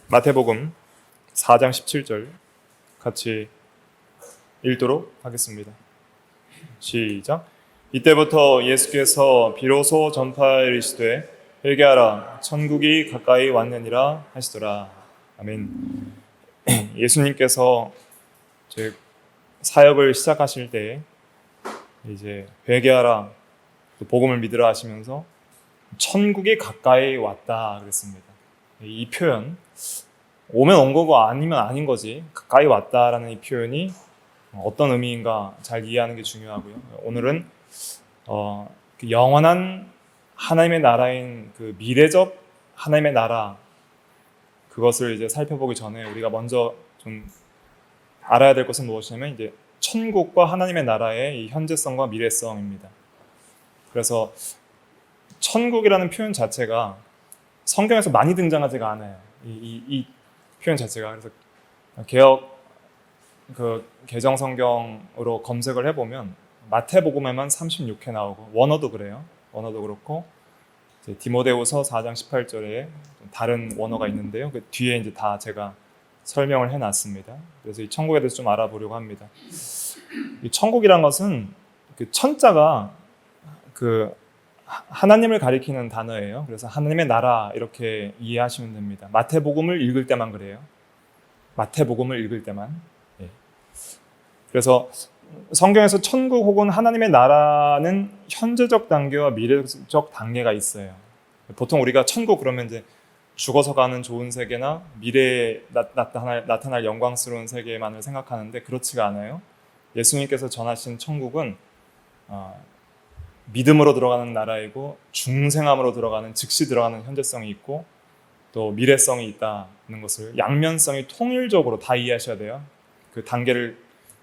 마태복음 4장 17절 같이 읽도록 하겠습니다. 시작. 이때부터 예수께서 비로소 전파이르시되 회개하라 천국이 가까이 왔느니라 하시더라. 아멘. 예수님께서 사역을 시작하실 때 이제 회개하라 복음을 믿으라 하시면서 천국이 가까이 왔다 그랬습니다. 이 표현, 오면 온 거고 아니면 아닌 거지, 가까이 왔다라는 이 표현이 어떤 의미인가 잘 이해하는 게 중요하고요. 오늘은 그 영원한 하나님의 나라인 그 미래적 하나님의 나라, 그것을 이제 살펴보기 전에 우리가 먼저 좀 알아야 될 것은 무엇이냐면 이제 천국과 하나님의 나라의 이 현재성과 미래성입니다. 그래서 천국이라는 표현 자체가 성경에서 많이 등장하지가 않아요. 이 표현 자체가. 그래서 개정 성경으로 검색을 해보면 마태복음에만 36회 나오고, 원어도 그래요. 원어도 그렇고 디모데후서 4장 18절에 다른 원어가 있는데요. 그 뒤에 이제 다 제가 설명을 해놨습니다. 그래서 이 천국에 대해서 좀 알아보려고 합니다. 이 천국이란 것은 그 천자가 그 하나님을 가리키는 단어예요. 그래서 하나님의 나라 이렇게 이해하시면 됩니다. 마태복음을 읽을 때만 그래요. 마태복음을 읽을 때만. 그래서 성경에서 천국 혹은 하나님의 나라는 현재적 단계와 미래적 단계가 있어요. 보통 우리가 천국 그러면 이제 죽어서 가는 좋은 세계나 미래에 나타날 영광스러운 세계만을 생각하는데 그렇지가 않아요. 예수님께서 전하신 천국은 믿음으로 들어가는 나라이고 중생함으로 들어가는, 즉시 들어가는 현재성이 있고 또 미래성이 있다는 것을 양면성이 통일적으로 다 이해하셔야 돼요. 그 단계를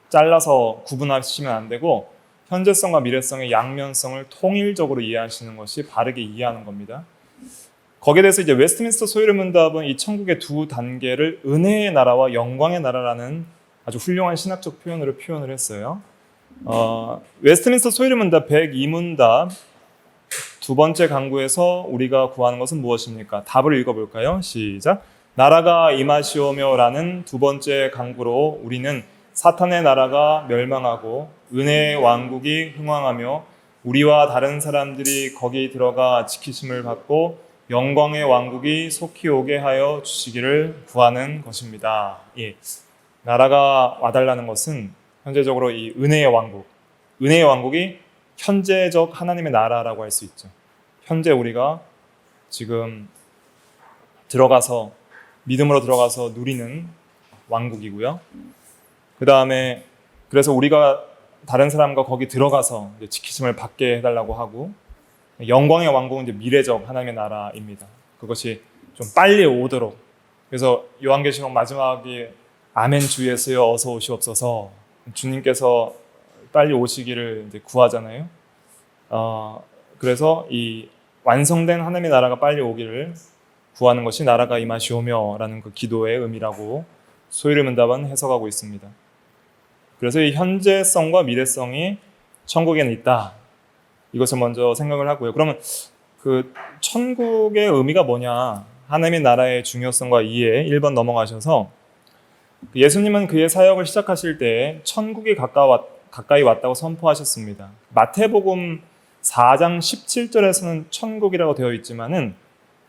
잘라서 구분하시면 안 되고 현재성과 미래성의 양면성을 통일적으로 이해하시는 것이 바르게 이해하는 겁니다. 거기에 대해서 이제 웨스트민스터 소요리 문답은 이 천국의 두 단계를 은혜의 나라와 영광의 나라라는 아주 훌륭한 신학적 표현으로 표현을 했어요. 웨스트민스터 소요리 문답 102문답 두 번째 강구에서 우리가 구하는 것은 무엇입니까? 답을 읽어볼까요? 시작. 나라가 임하시오며 라는 두 번째 강구로 우리는 사탄의 나라가 멸망하고 은혜의 왕국이 흥왕하며 우리와 다른 사람들이 거기 들어가 지키심을 받고 영광의 왕국이 속히 오게 하여 주시기를 구하는 것입니다. 예. 나라가 와달라는 것은 현재적으로 이 은혜의 왕국, 은혜의 왕국이 현재적 하나님의 나라라고 할 수 있죠. 현재 우리가 지금 들어가서 믿음으로 들어가서 누리는 왕국이고요. 그 다음에 그래서 우리가 다른 사람과 거기 들어가서 이제 지키심을 받게 해달라고 하고, 영광의 왕국은 이제 미래적 하나님의 나라입니다. 그것이 좀 빨리 오도록. 그래서 요한계시록 마지막에 아멘 주 예수여 어서 오시옵소서, 주님께서 빨리 오시기를 이제 구하잖아요. 그래서 이 완성된 하나님의 나라가 빨리 오기를 구하는 것이 나라가 임하시오며 라는 그 기도의 의미라고 소요리 문답은 해석하고 있습니다. 그래서 이 현재성과 미래성이 천국에는 있다, 이것을 먼저 생각을 하고요. 그러면 그 천국의 의미가 뭐냐, 하나님의 나라의 중요성과 이해 1번 넘어가셔서, 예수님은 그의 사역을 시작하실 때 천국이 가까이 왔다고 선포하셨습니다. 마태복음 4장 17절에서는 천국이라고 되어 있지만은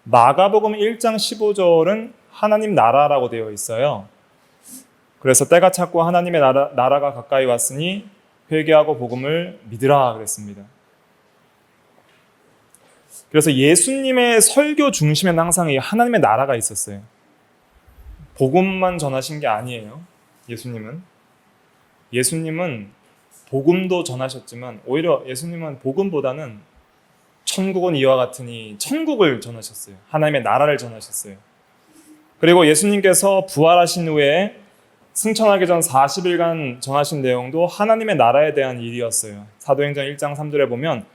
마가복음 1장 15절은 하나님 나라라고 되어 있어요. 그래서 때가 찼고 하나님의 나라가 가까이 왔으니 회개하고 복음을 믿으라 그랬습니다. 그래서 예수님의 설교 중심에는 항상 이 하나님의 나라가 있었어요. 복음만 전하신 게 아니에요. 예수님은 복음도 전하셨지만 오히려 예수님은 복음보다는 천국은 이와 같으니 천국을 전하셨어요. 하나님의 나라를 전하셨어요. 그리고 예수님께서 부활하신 후에 승천하기 전 40일간 전하신 내용도 하나님의 나라에 대한 일이었어요. 사도행전 1장 3절에 보면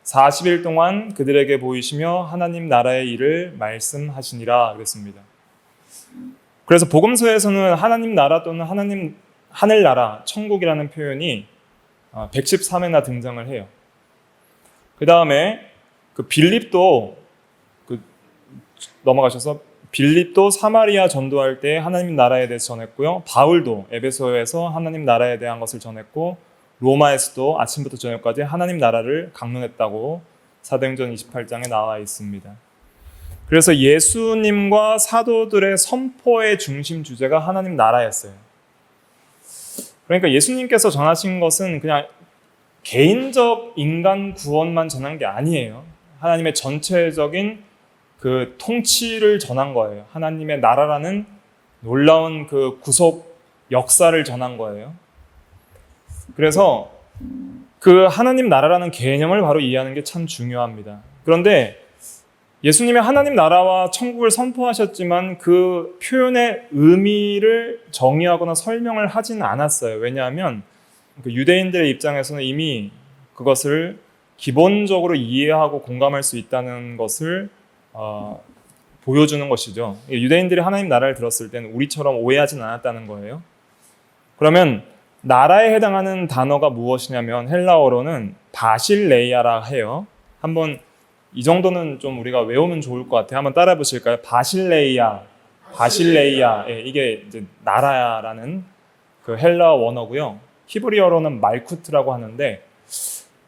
40일 동안 그들에게 보이시며 하나님 나라의 일을 말씀하시니라 그랬습니다. 그래서 복음서에서는 하나님 나라 또는 하나님 하늘나라, 천국이라는 표현이 113회나 등장을 해요. 그 다음에 그 빌립도 넘어가셔서 빌립도 사마리아 전도할 때 하나님 나라에 대해서 전했고요. 바울도 에베소에서 하나님 나라에 대한 것을 전했고 로마에서도 아침부터 저녁까지 하나님 나라를 강론했다고 사도행전 28장에 나와 있습니다. 그래서 예수님과 사도들의 선포의 중심 주제가 하나님 나라였어요. 그러니까 예수님께서 전하신 것은 그냥 개인적 인간 구원만 전한 게 아니에요. 하나님의 전체적인 그 통치를 전한 거예요. 하나님의 나라라는 놀라운 그 구속 역사를 전한 거예요. 그래서 그 하나님 나라라는 개념을 바로 이해하는 게 참 중요합니다. 그런데 예수님이 하나님 나라와 천국을 선포하셨지만 그 표현의 의미를 정의하거나 설명을 하지는 않았어요. 왜냐하면 그 유대인들의 입장에서는 이미 그것을 기본적으로 이해하고 공감할 수 있다는 것을 보여주는 것이죠. 유대인들이 하나님 나라를 들었을 때는 우리처럼 오해하진 않았다는 거예요. 그러면 나라에 해당하는 단어가 무엇이냐면 헬라어로는 바실레이아라 해요. 한번 이 정도는 좀 우리가 외우면 좋을 것 같아요. 한번 따라해 보실까요? 바실레이아. 예, 이게 이제 나라라는 그 헬라어 원어고요. 히브리어로는 말쿠트라고 하는데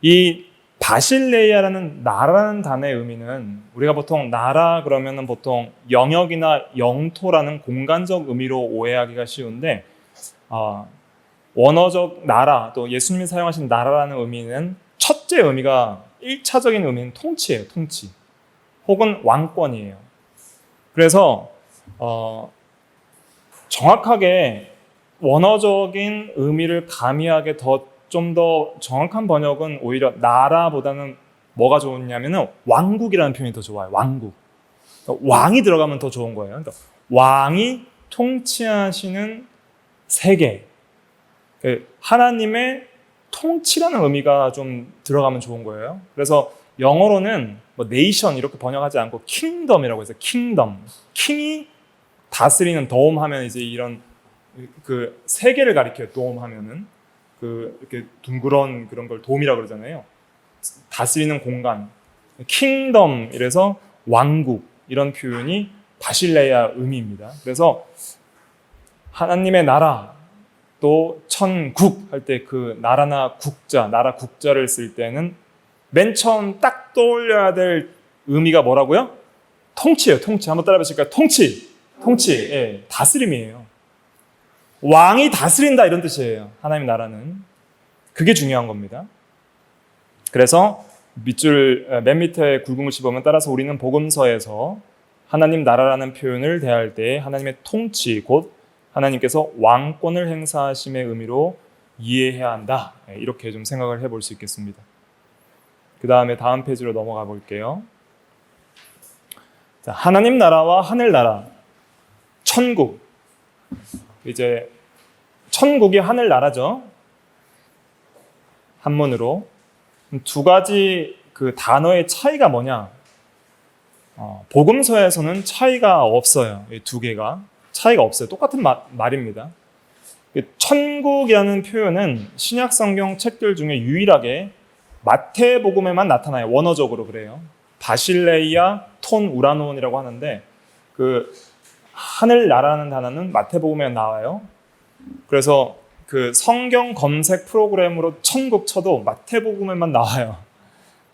이 바실레이아라는 나라라는 단어의 의미는 우리가 보통 나라 그러면은 보통 영역이나 영토라는 공간적 의미로 오해하기가 쉬운데 원어적 나라 또 예수님이 사용하신 나라라는 의미는 첫째 의미가 1차적인 의미는 통치예요. 통치 혹은 왕권이에요. 그래서 정확하게 원어적인 의미를 가미하게 좀 더 정확한 번역은 오히려 나라보다는 뭐가 좋냐면은 왕국이라는 표현이 더 좋아요. 왕국. 그러니까 왕이 들어가면 더 좋은 거예요. 그러니까 왕이 통치하시는 세계. 하나님의 통치라는 의미가 좀 들어가면 좋은 거예요. 그래서 영어로는 뭐 네이션 이렇게 번역하지 않고 킹덤이라고 해서 킹덤. 킹이 다스리는 도움하면 이제 이런 그 세계를 가리켜요. 도움하면은 그 이렇게 둥그런 그런 걸 도움이라고 그러잖아요. 다스리는 공간. 킹덤 이래서 왕국 이런 표현이 바실레아 의미입니다. 그래서 하나님의 나라 또 천국 할 때 그 나라나 국자, 나라 국자를 쓸 때는 맨 처음 딱 떠올려야 될 의미가 뭐라고요? 통치예요. 통치. 한번 따라해 보실까요? 통치. 예, 다스림이에요. 왕이 다스린다 이런 뜻이에요. 하나님 나라는. 그게 중요한 겁니다. 그래서 맨 밑에 굵은 글씨 보면 따라서 우리는 복음서에서 하나님 나라라는 표현을 대할 때 하나님의 통치 곧 하나님께서 왕권을 행사하심의 의미로 이해해야 한다. 이렇게 좀 생각을 해볼 수 있겠습니다. 그 다음에 다음 페이지로 넘어가 볼게요. 자, 하나님 나라와 하늘나라, 천국. 이제 천국이 하늘나라죠. 한문으로. 두 가지 그 단어의 차이가 뭐냐? 복음서에서는 차이가 없어요. 이 두 개가. 차이가 없어요. 똑같은 말입니다. 천국이라는 표현은 신약 성경 책들 중에 유일하게 마태복음에만 나타나요. 원어적으로 그래요. 바실레이아 톤 우라논이라고 하는데 그 하늘나라는 단어는 마태복음에 나와요. 그래서 그 성경 검색 프로그램으로 천국 쳐도 마태복음에만 나와요.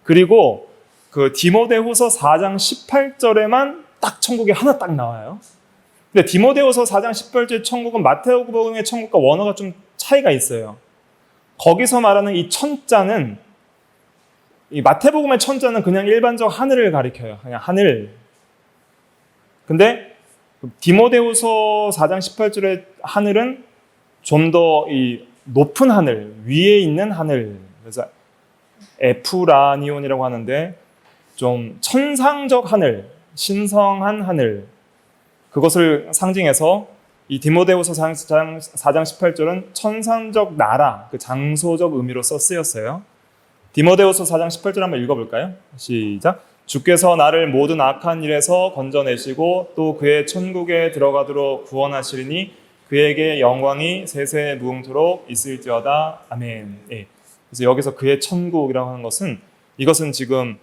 그리고 그 디모데후서 4장 18절에만 딱 천국이 하나 딱 나와요. 근데 디모데후서 4장 18절 천국은 마태복음의 천국과 원어가 좀 차이가 있어요. 거기서 말하는 이 천자는 이 마태복음의 천자는 그냥 일반적 하늘을 가리켜요. 그냥 하늘. 근데 디모데후서 4장 18절의 하늘은 좀 더 이 높은 하늘, 위에 있는 하늘. 그래서 에프라니온이라고 하는데 좀 천상적 하늘, 신성한 하늘. 그것을 상징해서 이 디모데후서 4장 18절은 천상적 나라, 그 장소적 의미로 쓰였어요. 디모데후서 4장 18절 한번 읽어볼까요? 시작. 주께서 나를 모든 악한 일에서 건져내시고 또 그의 천국에 들어가도록 구원하시리니 그에게 영광이 세세 무궁토록 있을지어다. 아멘. 예. 그래서 여기서 그의 천국이라고 하는 것은 이것은 지금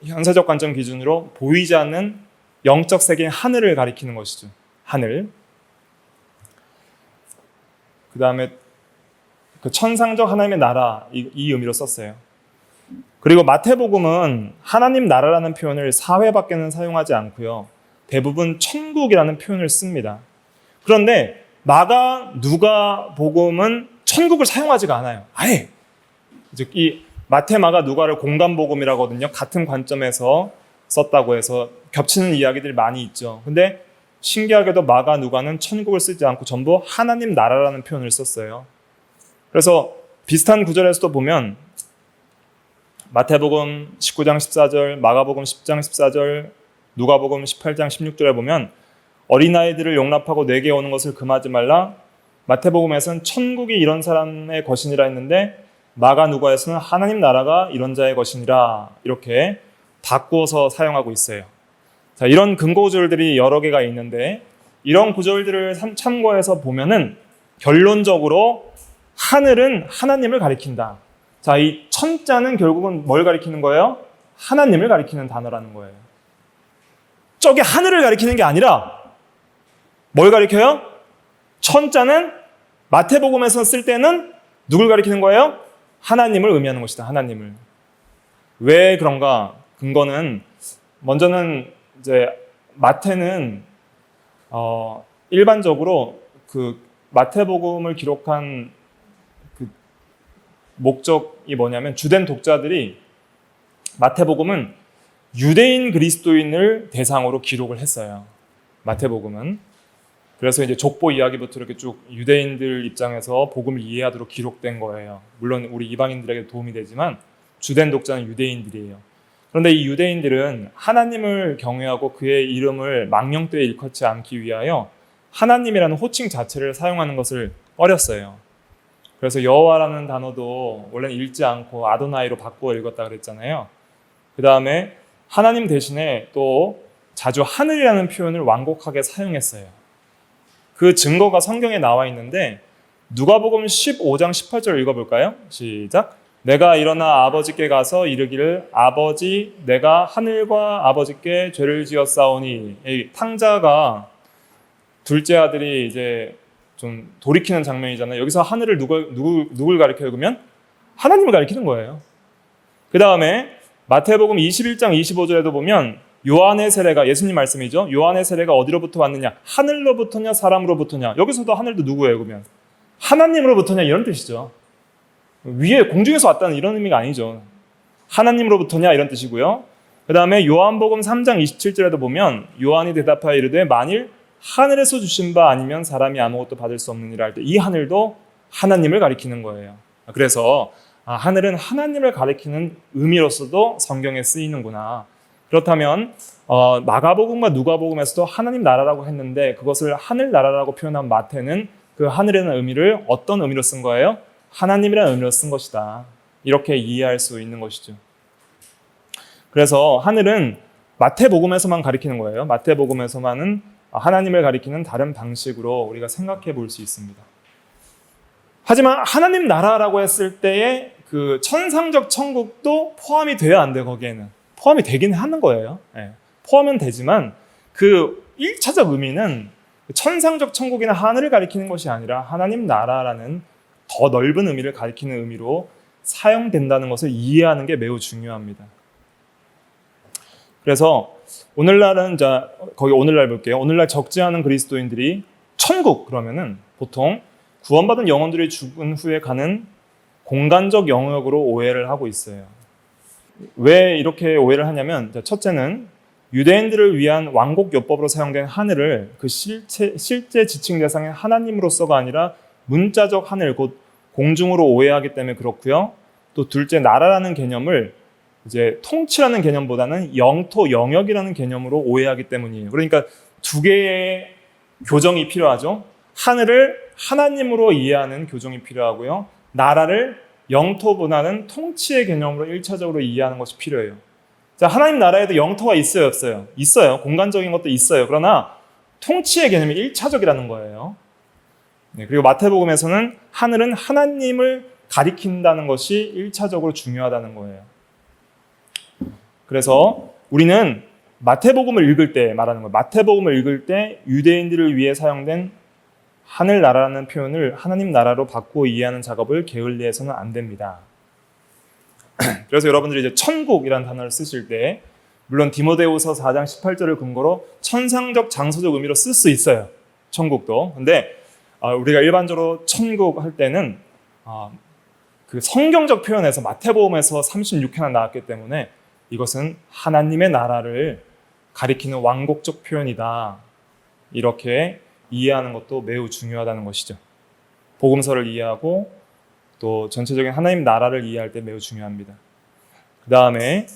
현세적 관점 기준으로 보이지 않는 영적 세계인 하늘을 가리키는 것이죠. 하늘. 그 다음에 그 천상적 하나님의 나라, 이 의미로 썼어요. 그리고 마태복음은 하나님 나라라는 표현을 사회밖에는 사용하지 않고요. 대부분 천국이라는 표현을 씁니다. 그런데 마가, 누가복음은 천국을 사용하지가 않아요. 아예. 즉 이 마태, 마가, 누가를 공간복음이라고 하거든요. 같은 관점에서 썼다고 해서 겹치는 이야기들이 많이 있죠. 근데 신기하게도 마가, 누가는 천국을 쓰지 않고 전부 하나님 나라라는 표현을 썼어요. 그래서 비슷한 구절에서도 보면 마태복음 19장 14절, 마가복음 10장 14절, 누가복음 18장 16절에 보면 어린아이들을 용납하고 내게 오는 것을 금하지 말라. 마태복음에서는 천국이 이런 사람의 것이니라 했는데 마가, 누가에서는 하나님 나라가 이런 자의 것이니라 이렇게 바꾸어서 사용하고 있어요. 자, 이런 근거 구절들이 여러 개가 있는데 이런 구절들을 참고해서 보면은 결론적으로 하늘은 하나님을 가리킨다. 자, 이 천자는 결국은 뭘 가리키는 거예요? 하나님을 가리키는 단어라는 거예요. 저게 하늘을 가리키는 게 아니라 뭘 가리켜요? 천자는 마태복음에서 쓸 때는 누굴 가리키는 거예요? 하나님을 의미하는 것이다. 하나님을. 왜 그런가? 근거는 먼저는 이제 마태는 일반적으로 그 마태복음을 기록한 그 목적이 뭐냐면 주된 독자들이 마태복음은 유대인 그리스도인을 대상으로 기록을 했어요. 마태복음은. 그래서 이제 족보 이야기부터 이렇게 쭉 유대인들 입장에서 복음을 이해하도록 기록된 거예요. 물론 우리 이방인들에게 도움이 되지만 주된 독자는 유대인들이에요. 그런데 이 유대인들은 하나님을 경외하고 그의 이름을 망령되이 일컫지 않기 위하여 하나님이라는 호칭 자체를 사용하는 것을 꺼렸어요. 그래서 여호와라는 단어도 원래는 읽지 않고 아도나이로 바꾸어 읽었다 그랬잖아요. 그 다음에 하나님 대신에 또 자주 하늘이라는 표현을 완곡하게 사용했어요. 그 증거가 성경에 나와 있는데 누가복음 15장 18절 읽어볼까요? 시작. 내가 일어나 아버지께 가서 이르기를 아버지 내가 하늘과 아버지께 죄를 지었사오니. 이 탕자가 둘째 아들이 이제 좀 돌이키는 장면이잖아요. 여기서 하늘을 누굴 가리켜요? 그러면 하나님을 가리키는 거예요. 그 다음에 마태복음 21장 25절에도 보면 요한의 세례가, 예수님 말씀이죠. 요한의 세례가 어디로부터 왔느냐? 하늘로부터냐 사람으로부터냐? 여기서도 하늘도 누구예요? 그러면 하나님으로부터냐 이런 뜻이죠. 위에 공중에서 왔다는 이런 의미가 아니죠. 하나님으로부터냐 이런 뜻이고요. 그 다음에 요한복음 3장 27절에도 보면 요한이 대답하여 이르되 만일 하늘에서 주신 바 아니면 사람이 아무것도 받을 수 없느니라 할 때 이 하늘도 하나님을 가리키는 거예요. 그래서 하늘은 하나님을 가리키는 의미로서도 성경에 쓰이는구나. 그렇다면 마가복음과 누가복음에서도 하나님 나라라고 했는데 그것을 하늘 나라라고 표현한 마태는 그 하늘이라는 의미를 어떤 의미로 쓴 거예요? 하나님이라는 의미로 쓴 것이다. 이렇게 이해할 수 있는 것이죠. 그래서 하늘은 마태복음에서만 가리키는 거예요. 마태복음에서만은 하나님을 가리키는 다른 방식으로 우리가 생각해 볼 수 있습니다. 하지만 하나님 나라라고 했을 때의 그 천상적 천국도 포함이 돼야 안 돼요. 거기에는 포함이 되긴 하는 거예요. 포함은 되지만 그 1차적 의미는 천상적 천국이나 하늘을 가리키는 것이 아니라 하나님 나라라는 더 넓은 의미를 가리키는 의미로 사용된다는 것을 이해하는 게 매우 중요합니다. 그래서 오늘날은 거기 오늘날 볼게요. 오늘날 적지 않은 그리스도인들이 천국 그러면은 보통 구원받은 영혼들이 죽은 후에 가는 공간적 영역으로 오해를 하고 있어요. 왜 이렇게 오해를 하냐면 첫째는 유대인들을 위한 왕곡요법으로 사용된 하늘을 그 실제 지칭 대상의 하나님으로서가 아니라 문자적 하늘 곧 공중으로 오해하기 때문에 그렇고요. 또 둘째 나라라는 개념을 이제 통치라는 개념보다는 영토 영역이라는 개념으로 오해하기 때문이에요. 그러니까 두 개의 교정이 필요하죠. 하늘을 하나님으로 이해하는 교정이 필요하고요. 나라를 영토보다는 통치의 개념으로 1차적으로 이해하는 것이 필요해요. 자, 하나님 나라에도 영토가 있어요, 없어요? 있어요. 공간적인 것도 있어요. 그러나 통치의 개념이 1차적이라는 거예요. 그리고 마태복음에서는 하늘은 하나님을 가리킨다는 것이 1차적으로 중요하다는 거예요. 그래서 우리는 마태복음을 읽을 때 말하는 거예요. 마태복음을 읽을 때 유대인들을 위해 사용된 하늘나라라는 표현을 하나님 나라로 바꾸어 이해하는 작업을 게을리해서는 안 됩니다. 그래서 여러분들이 이제 천국이라는 단어를 쓰실 때 물론 디모데후서 4장 18절을 근거로 천상적 장소적 의미로 쓸 수 있어요. 천국도. 근데 우리가 일반적으로 천국 할 때는 그 성경적 표현에서 마태복음에서 36회나 나왔기 때문에 이것은 하나님의 나라를 가리키는 왕국적 표현이다. 이렇게 이해하는 것도 매우 중요하다는 것이죠. 복음서를 이해하고 또 전체적인 하나님 나라를 이해할 때 매우 중요합니다. 그 다음에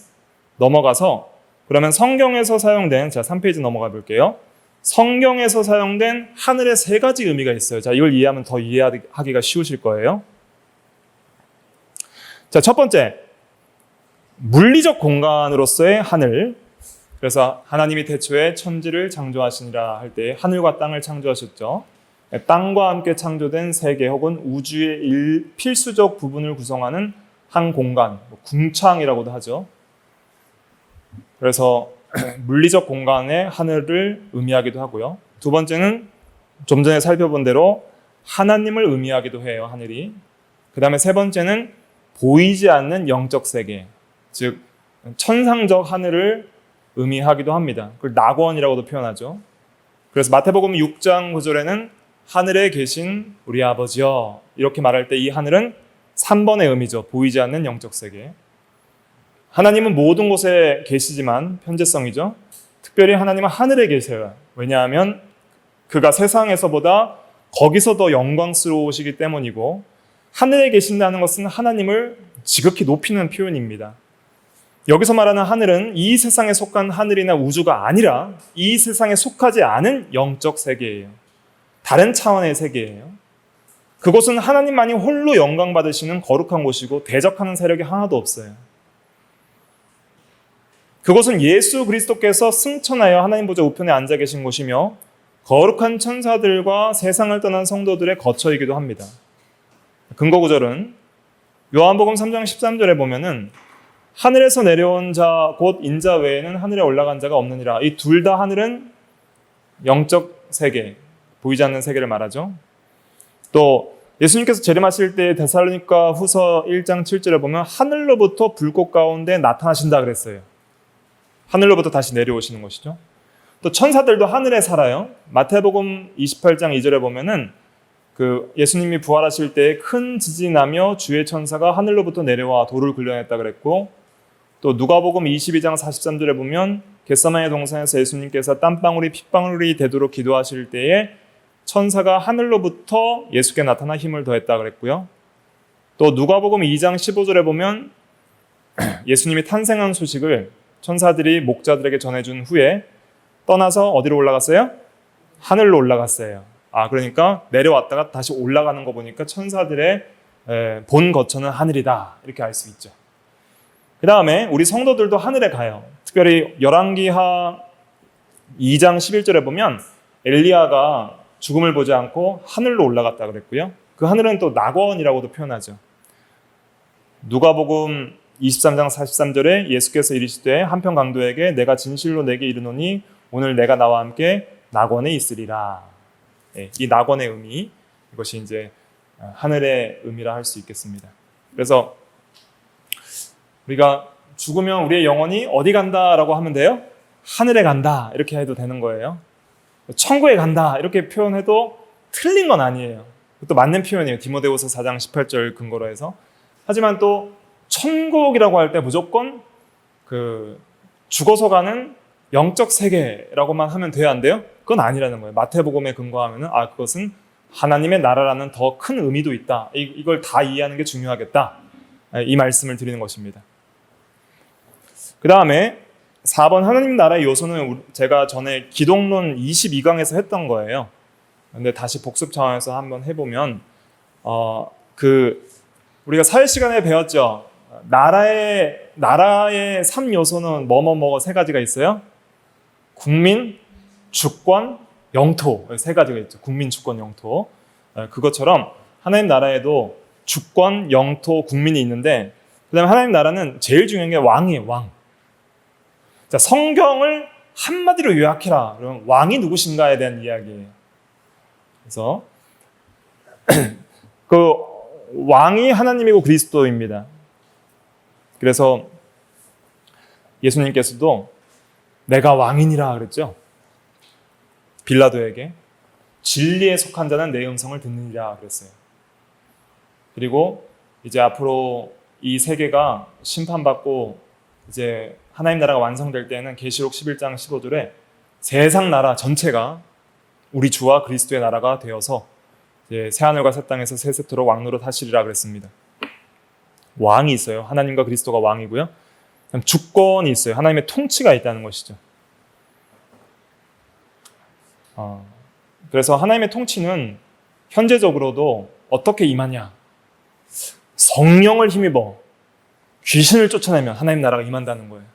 넘어가서 그러면 성경에서 사용된, 자 3페이지 넘어가 볼게요. 성경에서 사용된 하늘의 세 가지 의미가 있어요. 자, 이걸 이해하면 더 이해하기가 쉬우실 거예요. 자, 첫 번째, 물리적 공간으로서의 하늘. 그래서 하나님이 태초에 천지를 창조하시니라 할 때 하늘과 땅을 창조하셨죠. 땅과 함께 창조된 세계 혹은 우주의 필수적 부분을 구성하는 한 공간, 궁창이라고도 하죠. 그래서 물리적 공간의 하늘을 의미하기도 하고요. 두 번째는 좀 전에 살펴본 대로 하나님을 의미하기도 해요, 하늘이. 그 다음에 세 번째는 보이지 않는 영적 세계, 즉 천상적 하늘을 의미하기도 합니다. 그걸 낙원이라고도 표현하죠. 그래서 마태복음 6장 9절에는 하늘에 계신 우리 아버지여 이렇게 말할 때 이 하늘은 3번의 의미죠. 보이지 않는 영적 세계. 하나님은 모든 곳에 계시지만 현재성이죠. 특별히 하나님은 하늘에 계세요. 왜냐하면 그가 세상에서보다 거기서 더 영광스러우시기 때문이고 하늘에 계신다는 것은 하나님을 지극히 높이는 표현입니다. 여기서 말하는 하늘은 이 세상에 속한 하늘이나 우주가 아니라 이 세상에 속하지 않은 영적 세계예요. 다른 차원의 세계예요. 그곳은 하나님만이 홀로 영광 받으시는 거룩한 곳이고 대적하는 세력이 하나도 없어요. 그곳은 예수 그리스도께서 승천하여 하나님 보좌 우편에 앉아 계신 곳이며 거룩한 천사들과 세상을 떠난 성도들의 거처이기도 합니다. 근거 구절은 요한복음 3장 13절에 보면은 하늘에서 내려온 자 곧 인자 외에는 하늘에 올라간 자가 없느니라. 이 둘 다 하늘은 영적 세계, 보이지 않는 세계를 말하죠. 또 예수님께서 재림하실 때 데살로니가 후서 1장 7절에 보면 하늘로부터 불꽃 가운데 나타나신다 그랬어요. 하늘로부터 다시 내려오시는 것이죠. 또 천사들도 하늘에 살아요. 마태복음 28장 2절에 보면은 그 예수님이 부활하실 때 큰 지진이 나며 주의 천사가 하늘로부터 내려와 돌을 굴려냈다 그랬고, 또 누가복음 22장 43절에 보면 겟세마네 동산에서 예수님께서 땀방울이 핏방울이 되도록 기도하실 때에 천사가 하늘로부터 예수께 나타나 힘을 더했다 그랬고요. 또 누가복음 2장 15절에 보면 예수님이 탄생한 소식을 천사들이 목자들에게 전해준 후에 떠나서 어디로 올라갔어요? 하늘로 올라갔어요. 그러니까 내려왔다가 다시 올라가는 거 보니까 천사들의 본 거처는 하늘이다 이렇게 알 수 있죠. 그 다음에 우리 성도들도 하늘에 가요. 특별히 열왕기하 2장 11절에 보면 엘리야가 죽음을 보지 않고 하늘로 올라갔다 그랬고요. 그 하늘은 또 낙원이라고도 표현하죠. 누가복음 23장 43절에 예수께서 이르시되 한편 강도에게 내가 진실로 내게 이르노니 오늘 내가 나와 함께 낙원에 있으리라. 이 낙원의 의미, 이것이 이제 하늘의 의미라 할 수 있겠습니다. 그래서 우리가 죽으면 우리의 영혼이 어디 간다라고 하면 돼요? 하늘에 간다 이렇게 해도 되는 거예요. 천국에 간다 이렇게 표현해도 틀린 건 아니에요. 그것도 맞는 표현이에요. 디모데후서 4장 18절 근거로 해서. 하지만 또 천국이라고 할 때 무조건 그 죽어서 가는 영적 세계라고만 하면 돼야 안 돼요? 그건 아니라는 거예요. 마태복음에 근거하면은 그것은 하나님의 나라라는 더 큰 의미도 있다. 이걸 다 이해하는 게 중요하겠다. 이 말씀을 드리는 것입니다. 그 다음에 4번 하나님 나라의 요소는 제가 전에 기독론 22강에서 했던 거예요. 근데 다시 복습 차원에서 한번 해보면 우리가 사회 시간에 배웠죠. 나라의 3요소는 뭐가 세 가지가 있어요. 국민, 주권, 영토 세 가지가 있죠. 국민, 주권, 영토. 그것처럼 하나님 나라에도 주권, 영토, 국민이 있는데 그 다음에 하나님 나라는 제일 중요한 게 왕이에요. 왕. 자, 성경을 한마디로 요약해라. 그러면 왕이 누구신가에 대한 이야기예요. 그래서 그 왕이 하나님이고 그리스도입니다. 그래서 예수님께서도 내가 왕이니라 그랬죠. 빌라도에게 진리에 속한 자는 내 음성을 듣느니라 그랬어요. 그리고 이제 앞으로 이 세계가 심판받고 이제 하나님 나라가 완성될 때는 계시록 11장 15절에 세상 나라 전체가 우리 주와 그리스도의 나라가 되어서 이제 새하늘과 새 땅에서 세세토록 왕노릇 하시리라 그랬습니다. 왕이 있어요. 하나님과 그리스도가 왕이고요. 주권이 있어요. 하나님의 통치가 있다는 것이죠. 그래서 하나님의 통치는 현재적으로도 어떻게 임하냐? 성령을 힘입어 귀신을 쫓아내면 하나님 나라가 임한다는 거예요.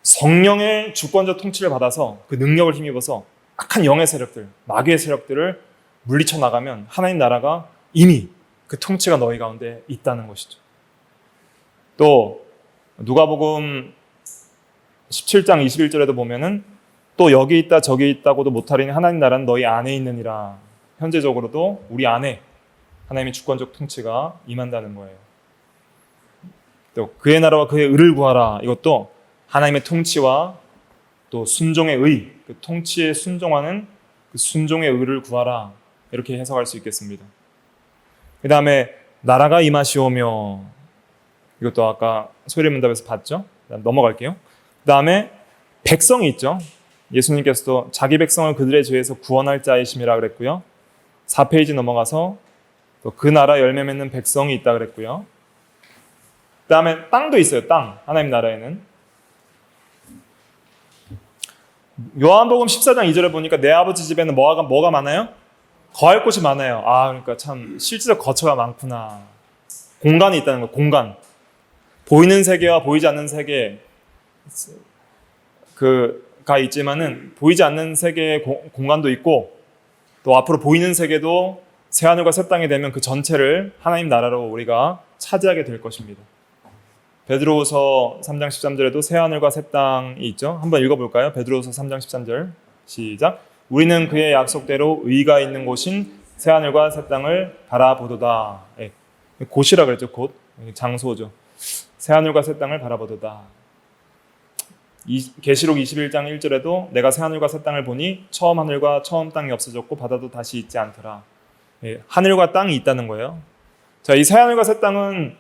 성령의 주권적 통치를 받아서 그 능력을 힘입어서 악한 영의 세력들, 마귀의 세력들을 물리쳐 나가면 하나님 나라가 이미 그 통치가 너희 가운데 있다는 것이죠. 또 누가복음 17장 21절에도 보면은 또 여기 있다 저기 있다고도 못하리니 하나님 나라는 너희 안에 있느니라. 현재적으로도 우리 안에 하나님의 주권적 통치가 임한다는 거예요. 또 그의 나라와 그의 의를 구하라. 이것도 하나님의 통치와 또 순종의 의, 그 통치에 순종하는 그 순종의 의를 구하라. 이렇게 해석할 수 있겠습니다. 그 다음에 나라가 임하시오며, 이것도 아까 소리문답에서 봤죠? 넘어갈게요. 그 다음에 백성이 있죠. 예수님께서도 자기 백성을 그들의 죄에서 구원할 자이심이라 그랬고요. 4페이지 넘어가서 또 그 나라 열매 맺는 백성이 있다 그랬고요. 그 다음에 땅도 있어요. 땅. 하나님 나라에는. 요한복음 14장 2절에 보니까 내 아버지 집에는 뭐가 많아요? 거할 곳이 많아요. 그러니까 참 실제적 거처가 많구나. 공간이 있다는 거. 공간. 보이는 세계와 보이지 않는 세계 가 있지만은 보이지 않는 세계의 공간도 있고 또 앞으로 보이는 세계도 새하늘과 새 땅이 되면 그 전체를 하나님 나라로 우리가 차지하게 될 것입니다. 베드로후서 3장 13절에도 새하늘과 새 땅이 있죠. 한번 읽어볼까요? 베드로후서 3장 13절 시작. 우리는 그의 약속대로 의가 있는 곳인 새하늘과 새 땅을 바라보도다. 곳이라 그랬죠. 곳. 장소죠. 새하늘과 새 땅을 바라보도다. 계시록 21장 1절에도 내가 새하늘과 새 땅을 보니 처음 하늘과 처음 땅이 없어졌고 바다도 다시 있지 않더라. 하늘과 땅이 있다는 거예요. 자, 이 새하늘과 새 땅은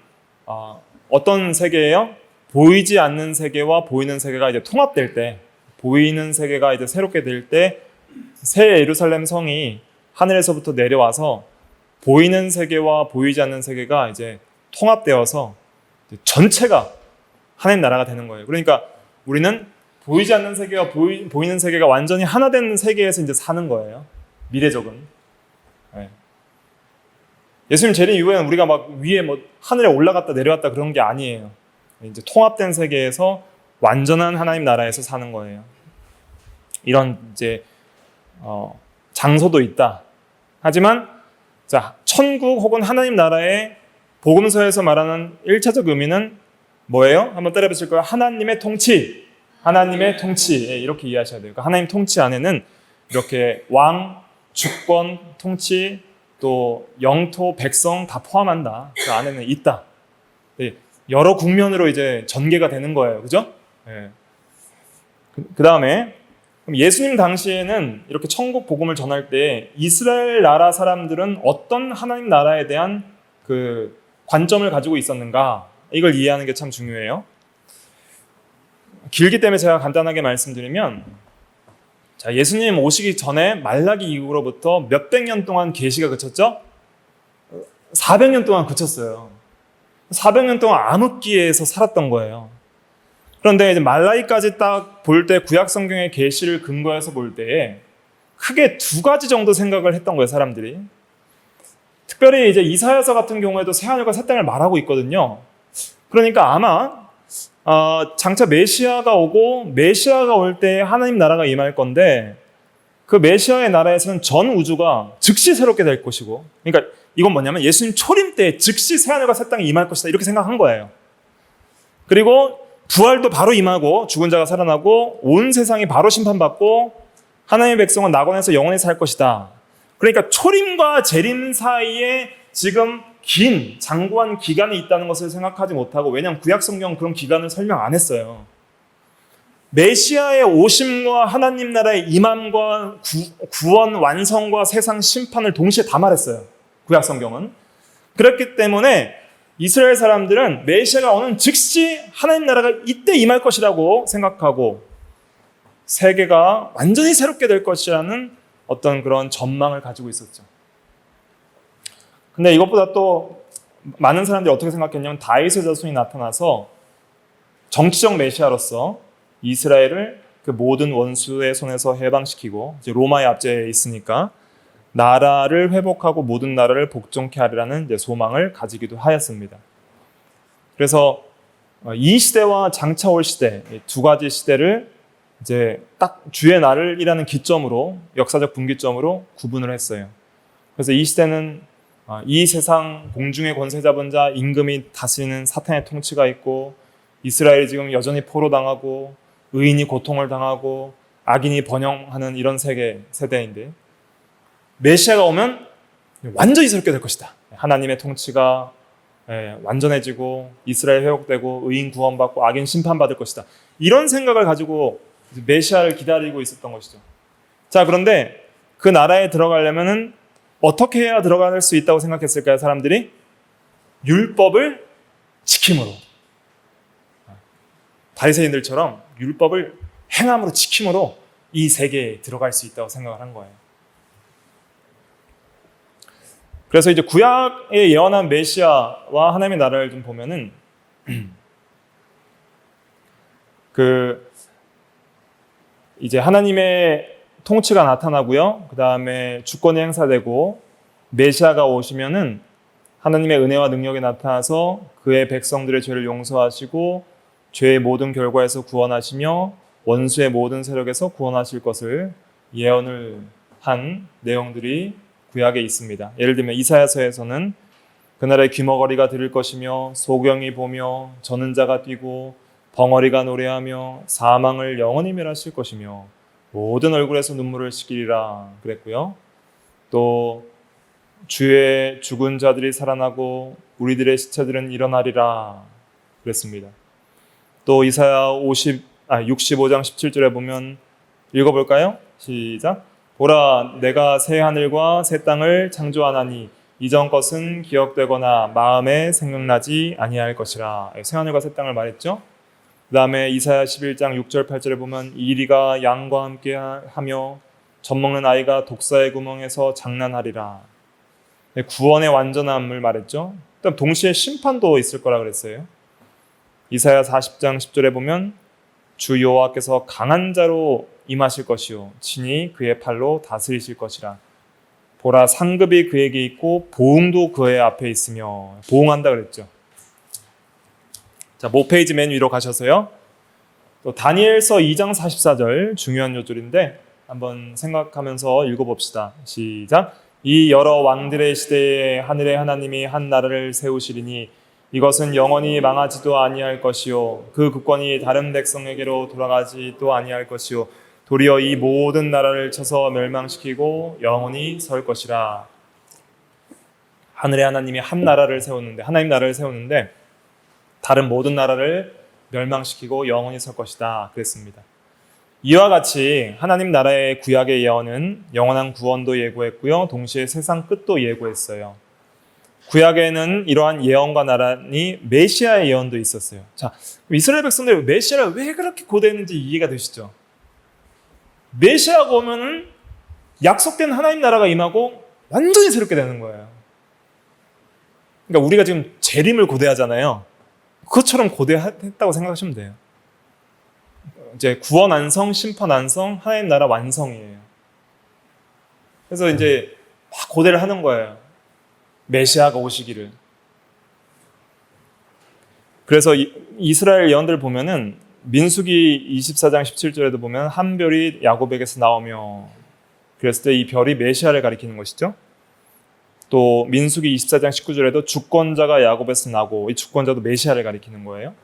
어떤 세계예요? 보이지 않는 세계와 보이는 세계가 이제 통합될 때, 보이는 세계가 이제 새롭게 될 때 새 예루살렘 성이 하늘에서부터 내려와서 보이는 세계와 보이지 않는 세계가 이제 통합되어서 전체가 하나님 나라가 되는 거예요. 그러니까 우리는 보이지 않는 세계와 보이는 세계가 완전히 하나 된 세계에서 이제 사는 거예요. 미래적은. 예수님 재림 이후에는 우리가 막 위에 하늘에 올라갔다 내려왔다 그런 게 아니에요. 이제 통합된 세계에서 완전한 하나님 나라에서 사는 거예요. 이런 이제 장소도 있다. 하지만 자, 천국 혹은 하나님 나라의 복음서에서 말하는 1차적 의미는 뭐예요? 한번 따라해 보실까요? 하나님의 통치. 하나님의 통치. 이렇게 이해하셔야 돼요. 그러니까 하나님 통치 안에는 이렇게 왕, 주권, 통치, 또 영토, 백성 다 포함한다. 그 안에는 있다. 여러 국면으로 이제 전개가 되는 거예요. 그죠? 그 다음에 예수님 당시에는 이렇게 천국 복음을 전할 때 이스라엘 나라 사람들은 어떤 하나님 나라에 대한 그 관점을 가지고 있었는가? 이걸 이해하는 게 참 중요해요. 길기 때문에 제가 간단하게 말씀드리면, 자, 예수님 오시기 전에 말라기 이후로부터 몇백 년 동안 계시가 그쳤죠? 400년 동안 그쳤어요. 400년 동안 암흑기에서 살았던 거예요. 그런데 이제 말라기까지 딱 볼 때 구약 성경의 계시를 근거해서 볼 때에 크게 두 가지 정도 생각을 했던 거예요, 사람들이. 특별히 이제 이사야서 같은 경우에도 새하늘과 새 땅을 말하고 있거든요. 그러니까 아마 장차 메시아가 오고 메시아가 올 때 하나님 나라가 임할 건데 그 메시아의 나라에서는 전 우주가 즉시 새롭게 될 것이고, 그러니까 이건 뭐냐면 예수님 초림 때 즉시 새하늘과 새 땅이 임할 것이다 이렇게 생각한 거예요. 그리고 부활도 바로 임하고 죽은 자가 살아나고 온 세상이 바로 심판받고 하나님의 백성은 낙원에서 영원히 살 것이다. 그러니까 초림과 재림 사이에 지금 긴 장구한 기간이 있다는 것을 생각하지 못하고, 왜냐하면 구약성경은 그런 기간을 설명 안 했어요. 메시아의 오심과 하나님 나라의 임함과 구원 완성과 세상 심판을 동시에 다 말했어요. 구약성경은. 그렇기 때문에 이스라엘 사람들은 메시아가 오는 즉시 하나님 나라가 이때 임할 것이라고 생각하고 세계가 완전히 새롭게 될 것이라는 어떤 그런 전망을 가지고 있었죠. 근데 이것보다 또 많은 사람들이 어떻게 생각했냐면, 다윗의 자손이 나타나서 정치적 메시아로서 이스라엘을 그 모든 원수의 손에서 해방시키고, 이제 로마의 압제에 있으니까 나라를 회복하고 모든 나라를 복종케 하리라는 이제 소망을 가지기도 하였습니다. 그래서 이 시대와 장차 올 시대, 두 가지 시대를 이제 딱 주의 날이라는 기점으로, 역사적 분기점으로 구분을 했어요. 그래서 이 시대는 이 세상 공중의 권세 잡은 자, 임금이 다스리는 사탄의 통치가 있고, 이스라엘이 지금 여전히 포로당하고 의인이 고통을 당하고 악인이 번영하는 이런 세대인데, 메시아가 오면 완전히 새롭게 될 것이다. 하나님의 통치가 완전해지고 이스라엘 회복되고 의인 구원받고 악인 심판받을 것이다. 이런 생각을 가지고 메시아를 기다리고 있었던 것이죠. 자, 그런데 그 나라에 들어가려면은 어떻게 해야 들어갈 수 있다고 생각했을까요? 사람들이 율법을 지킴으로, 바리새인들처럼 율법을 행함으로 지킴으로 이 세계에 들어갈 수 있다고 생각을 한 거예요. 그래서 이제 구약에 예언한 메시아와 하나님의 나라를 좀 보면은 이제 하나님의 통치가 나타나고요. 그 다음에 주권이 행사되고 메시아가 오시면은 하나님의 은혜와 능력이 나타나서 그의 백성들의 죄를 용서하시고 죄의 모든 결과에서 구원하시며 원수의 모든 세력에서 구원하실 것을 예언을 한 내용들이 구약에 있습니다. 예를 들면 이사야서에서는 그날의 귀머거리가 들을 것이며 소경이 보며 저는 자가 뛰고 벙어리가 노래하며 사망을 영원히 멸하실 것이며 모든 얼굴에서 눈물을 씻기리라 그랬고요. 또 주의 죽은 자들이 살아나고 우리들의 시체들은 일어나리라 그랬습니다. 또 이사야 65장 17절에 보면 읽어볼까요? 시작. 보라, 내가 새 하늘과 새 땅을 창조하나니 이전 것은 기억되거나 마음에 생각나지 아니할 것이라. 새 하늘과 새 땅을 말했죠. 그 다음에 이사야 11장 6절 8절에 보면 이리가 양과 함께 하며 젖먹는 아이가 독사의 구멍에서 장난하리라. 구원의 완전함을 말했죠. 또 동시에 심판도 있을 거라 그랬어요. 이사야 40장 10절에 보면 주 여호와께서 강한 자로 임하실 것이요 친히 그의 팔로 다스리실 것이라. 보라, 상급이 그에게 있고 보응도 그의 앞에 있으며. 보응한다 그랬죠. 자, 모 페이지 맨 위로 가셔서요. 또 다니엘서 2장 44절 중요한 요절인데 한번 생각하면서 읽어봅시다. 시작. 이 여러 왕들의 시대에 하늘의 하나님이 한 나라를 세우시리니 이것은 영원히 망하지도 아니할 것이요 그 국권이 다른 백성에게로 돌아가지도 아니할 것이요 도리어 이 모든 나라를 쳐서 멸망시키고 영원히 설 것이라. 하늘의 하나님이 한 나라를 세우는데, 하나님 나라를 세우는데 다른 모든 나라를 멸망시키고 영원히 설 것이다 그랬습니다. 이와 같이 하나님 나라의 구약의 예언은 영원한 구원도 예고했고요, 동시에 세상 끝도 예고했어요. 구약에는 이러한 예언과 나란히 메시아의 예언도 있었어요. 자, 이스라엘 백성들 메시아를 왜 그렇게 고대했는지 이해가 되시죠? 메시아가 오면은 약속된 하나님 나라가 임하고 완전히 새롭게 되는 거예요. 그러니까 우리가 지금 재림을 고대하잖아요. 그것처럼 고대했다고 생각하시면 돼요. 이제 구원 완성, 심판 완성, 하나님 나라 완성이에요. 그래서 이제 막 고대를 하는 거예요. 메시아가 오시기를. 그래서 이스라엘 예언들 보면은 민수기 24장 17절에도 보면 한 별이 야곱에게서 나오며, 그랬을 때 이 별이 메시아를 가리키는 것이죠. 또 민수기 24장 19절에도 주권자가 야곱에서 나고, 이 주권자도 메시아를 가리키는 거예요.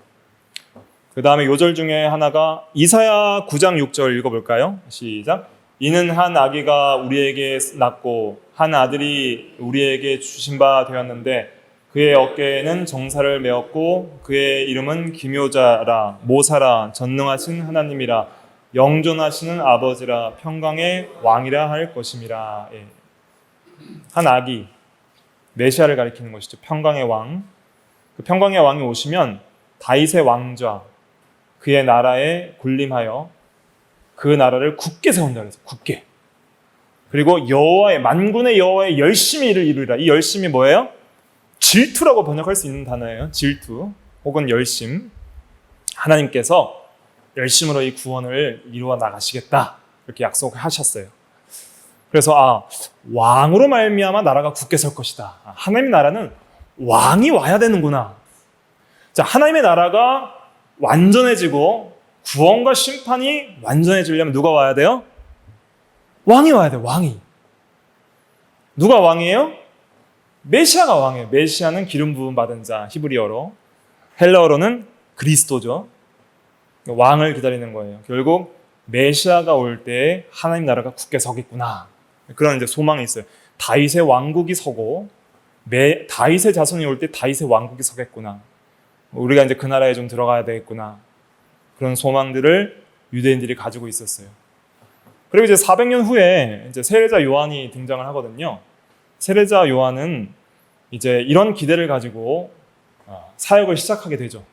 그 다음에 요절 중에 하나가 이사야 9장 6절 읽어볼까요? 시작. 이는 한 아기가 우리에게 낳고 한 아들이 우리에게 주신 바 되었는데 그의 어깨에는 정사를 메었고 그의 이름은 기묘자라 모사라 전능하신 하나님이라 영존하시는 아버지라 평강의 왕이라 할 것임이라. 예. 한 아기, 메시아를 가리키는 것이죠. 평강의 왕. 그 평강의 왕이 오시면 다윗의 왕좌, 그의 나라에 군림하여 그 나라를 굳게 세운다 그래서 굳게. 그리고 여호와의 만군의 여호와의 열심히 일을 이루리라. 이 열심이 뭐예요? 질투라고 번역할 수 있는 단어예요. 질투 혹은 열심. 하나님께서 열심으로 이 구원을 이루어 나가시겠다 이렇게 약속하셨어요. 그래서 왕으로 말미암아 나라가 굳게 설 것이다. 하나님의 나라는 왕이 와야 되는구나. 자, 하나님의 나라가 완전해지고 구원과 심판이 완전해지려면 누가 와야 돼요? 왕이 와야 돼요. 왕이. 누가 왕이에요? 메시아가 왕이에요. 메시아는 기름 부음 받은 자, 히브리어로. 헬라어로는 그리스도죠. 왕을 기다리는 거예요. 결국 메시아가 올 때 하나님 나라가 굳게 서겠구나. 그런 이제 소망이 있어요. 다윗의 왕국이 서고 다윗의 자손이 올 때 다윗의 왕국이 서겠구나. 우리가 이제 그 나라에 좀 들어가야 되겠구나. 그런 소망들을 유대인들이 가지고 있었어요. 그리고 이제 400년 후에 이제 세례자 요한이 등장을 하거든요. 세례자 요한은 이제 이런 기대를 가지고 사역을 시작하게 되죠.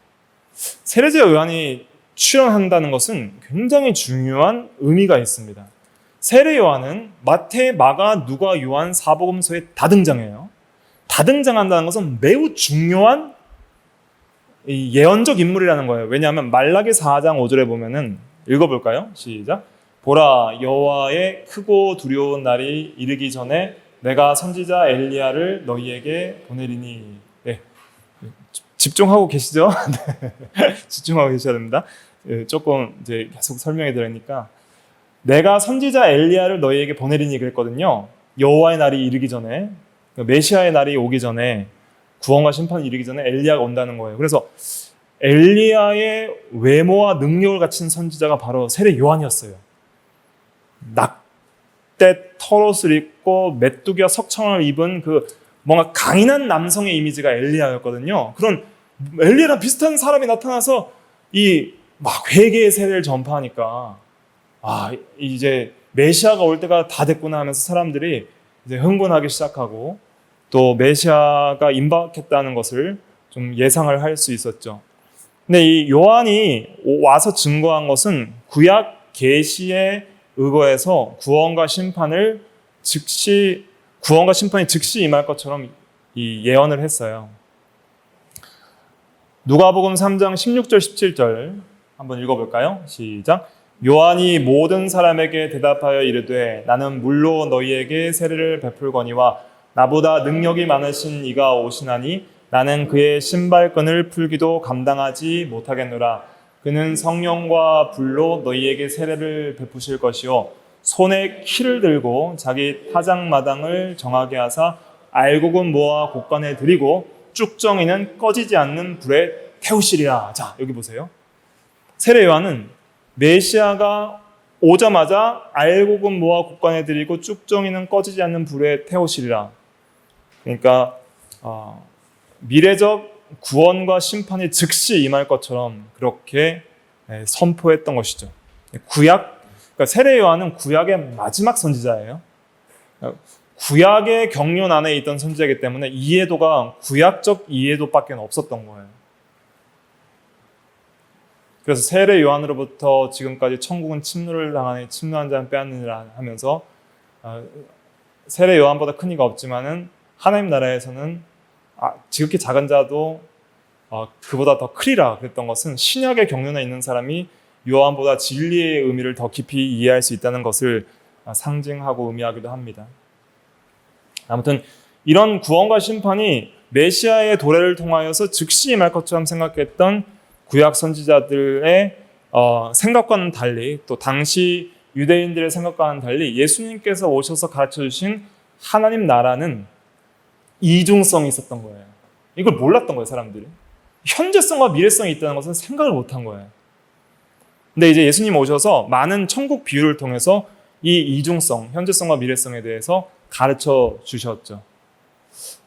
세례자 요한이 출연한다는 것은 굉장히 중요한 의미가 있습니다. 세례 요한은 마태, 마가, 누가, 요한, 사복음서에 다 등장해요. 다 등장한다는 것은 매우 중요한 예언적 인물이라는 거예요. 왜냐하면 말라기 4장 5절에 보면은 읽어볼까요? 시작. 보라, 여호와의 크고 두려운 날이 이르기 전에 내가 선지자 엘리야를 너희에게 보내리니. 네. 집중하고 계시죠? 네. 집중하고 계셔야 됩니다. 조금 이제 계속 설명해 드리니까 내가 선지자 엘리야를 너희에게 보내리니 그랬거든요. 여호와의 날이 이르기 전에, 메시아의 날이 오기 전에, 구원과 심판이 이르기 전에 엘리야가 온다는 거예요. 그래서 엘리야의 외모와 능력을 갖춘 선지자가 바로 세례 요한이었어요. 낙대 털옷을 입고 메뚜기와 석청을 입은 그 뭔가 강인한 남성의 이미지가 엘리야였거든요. 그런 엘리야랑 비슷한 사람이 나타나서 이 막 회개의 세례를 전파하니까 이제 메시아가 올 때가 다 됐구나 하면서 사람들이 이제 흥분하기 시작하고 또 메시아가 임박했다는 것을 좀 예상을 할 수 있었죠. 근데 이 요한이 와서 증거한 것은 구약 계시에 의거해서 구원과 심판이 즉시 임할 것처럼 이 예언을 했어요. 누가복음 3장 16절 17절 한번 읽어볼까요? 시작. 요한이 모든 사람에게 대답하여 이르되 나는 물로 너희에게 세례를 베풀거니와 나보다 능력이 많으신 이가 오시나니 나는 그의 신발끈을 풀기도 감당하지 못하겠노라. 그는 성령과 불로 너희에게 세례를 베푸실 것이요 손에 키를 들고 자기 타작마당을 정하게 하사 알곡은 모아 곳간에 들이고 쭉정이는 꺼지지 않는 불에 태우시리라. 자, 여기 보세요. 세례 요한은 메시아가 오자마자 알곡은 모아 곳간에 들이고 쭉정이는 꺼지지 않는 불에 태우시리라. 그러니까 미래적 구원과 심판이 즉시 임할 것처럼 그렇게 선포했던 것이죠. 그러니까 세례 요한은 구약의 마지막 선지자예요. 구약의 경륜 안에 있던 선지자이기 때문에 이해도가 구약적 이해도밖에 없었던 거예요. 그래서 세례 요한으로부터 지금까지 천국은 침노를 당하니 침노한 자는 빼앗느니라 하면서 세례 요한보다 큰 이가 없지만은 하나님 나라에서는 지극히 작은 자도 그보다 더 크리라 그랬던 것은 신약의 경륜에 있는 사람이 요한보다 진리의 의미를 더 깊이 이해할 수 있다는 것을 상징하고 의미하기도 합니다. 아무튼 이런 구원과 심판이 메시아의 도래를 통하여서 즉시 임할 것처럼 생각했던 구약 선지자들의 생각과는 달리 또 당시 유대인들의 생각과는 달리 예수님께서 오셔서 가르쳐주신 하나님 나라는 이중성이 있었던 거예요. 이걸 몰랐던 거예요, 사람들이. 현재성과 미래성이 있다는 것은 생각을 못한 거예요. 근데 이제 예수님 오셔서 많은 천국 비유를 통해서 이 이중성, 현재성과 미래성에 대해서 가르쳐 주셨죠.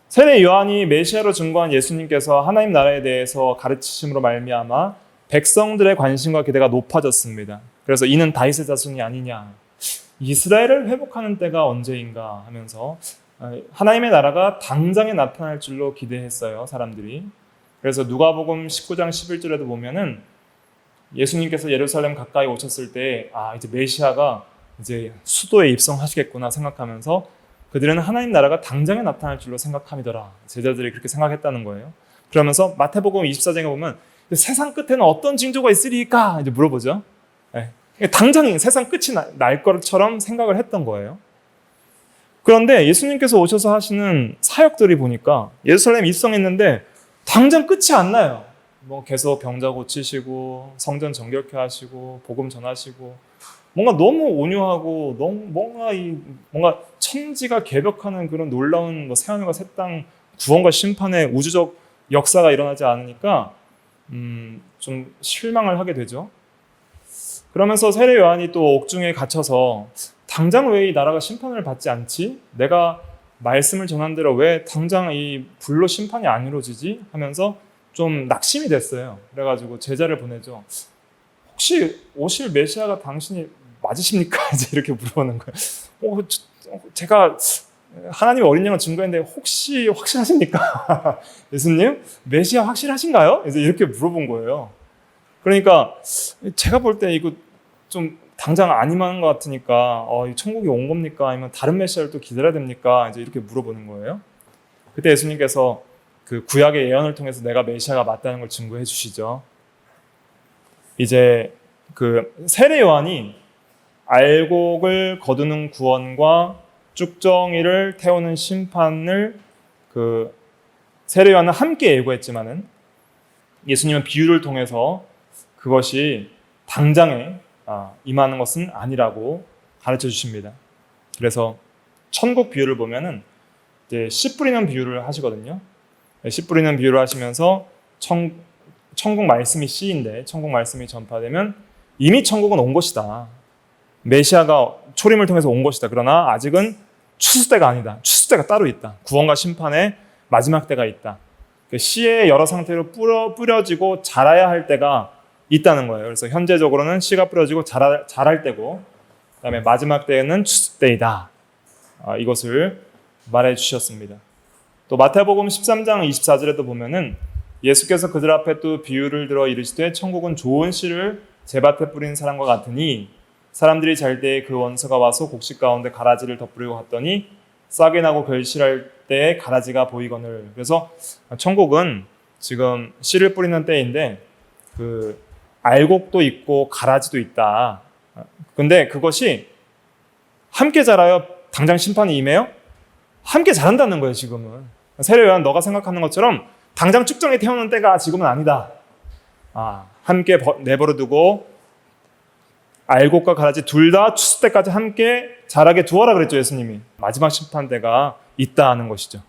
세례 요한이 메시아로 증거한 예수님께서 하나님 나라에 대해서 가르치심으로 말미암아 백성들의 관심과 기대가 높아졌습니다. 그래서 이는 다윗의 자손이 아니냐, 이스라엘을 회복하는 때가 언제인가 하면서 하나님의 나라가 당장에 나타날 줄로 기대했어요, 사람들이. 그래서 누가복음 19장 11절에도 보면은 예수님께서 예루살렘 가까이 오셨을 때 이제 메시아가 이제 수도에 입성하시겠구나 생각하면서 그들은 하나님 나라가 당장에 나타날 줄로 생각함이더라. 제자들이 그렇게 생각했다는 거예요. 그러면서 마태복음 24장에 보면 세상 끝에는 어떤 징조가 있으리까 이제 물어보죠. 당장 세상 끝이 날 것처럼 생각을 했던 거예요. 그런데 예수님께서 오셔서 하시는 사역들이 보니까 예루살렘 입성했는데 당장 끝이 안 나요. 뭐 계속 병자 고치시고 성전 정결케 하시고 복음 전하시고 뭔가 너무 온유하고 뭔가 천지가 개벽하는 그런 놀라운 뭐 새하늘과 새 땅 구원과 심판의 우주적 역사가 일어나지 않으니까 좀 실망을 하게 되죠. 그러면서 세례 요한이 또 옥중에 갇혀서 당장 왜 이 나라가 심판을 받지 않지? 내가 말씀을 전한 대로 왜 당장 이 불로 심판이 안 이루어지지? 하면서 좀 낙심이 됐어요. 그래가지고 제자를 보내죠. 혹시 오실 메시아가 당신이 맞으십니까? 이제 이렇게 물어보는 거예요. 제가 하나님의 어린 양을 증거했는데 혹시 확실하십니까? 예수님, 메시아 확실하신가요? 이제 이렇게 물어본 거예요. 그러니까 제가 볼 때 이거 좀 당장 안 임하는 것 같으니까 천국이 온 겁니까? 아니면 다른 메시아를 또 기다려야 됩니까? 이제 이렇게 물어보는 거예요. 그때 예수님께서 그 구약의 예언을 통해서 내가 메시아가 맞다는 걸 증거해 주시죠. 이제 그 세례 요한이 알곡을 거두는 구원과 쭉정이를 태우는 심판을 그 세례 요한은 함께 예고했지만은 예수님은 비유를 통해서 그것이 당장에 임하는 것은 아니라고 가르쳐 주십니다. 그래서 천국 비유를 보면은 이제 씨 뿌리는 비유를 하시거든요. 씨 뿌리는 비유를 하시면서 천국 말씀이 씨인데 천국 말씀이 전파되면 이미 천국은 온 것이다. 메시아가 초림을 통해서 온 것이다. 그러나 아직은 추수 때가 아니다. 추수 때가 따로 있다. 구원과 심판의 마지막 때가 있다. 씨의 여러 상태로 뿌려지고 자라야 할 때가 있다는 거예요. 그래서 현재적으로는 씨가 뿌려지고 자랄 때고, 그다음에 마지막 때는 추수 때이다. 이것을 말해 주셨습니다. 또 마태복음 13장 24절에도 보면은 예수께서 그들 앞에 또 비유를 들어 이르시되 천국은 좋은 씨를 제밭에 뿌린 사람과 같으니 사람들이 잘 때에 그 원수가 와서 곡식 가운데 가라지를 덧뿌리고 갔더니 싹이 나고 결실할 때에 가라지가 보이거늘. 그래서 천국은 지금 씨를 뿌리는 때인데 그 알곡도 있고 가라지도 있다. 근데 그것이 함께 자라요? 당장 심판이 임해요? 함께 자란다는 거예요. 지금은 세례 요한 너가 생각하는 것처럼 당장 쭉정이 태우는 때가 지금은 아니다. 함께 내버려 두고 알곡과 가라지 둘 다 추수 때까지 함께 자라게 두어라 그랬죠. 예수님이. 마지막 심판 때가 있다 하는 것이죠.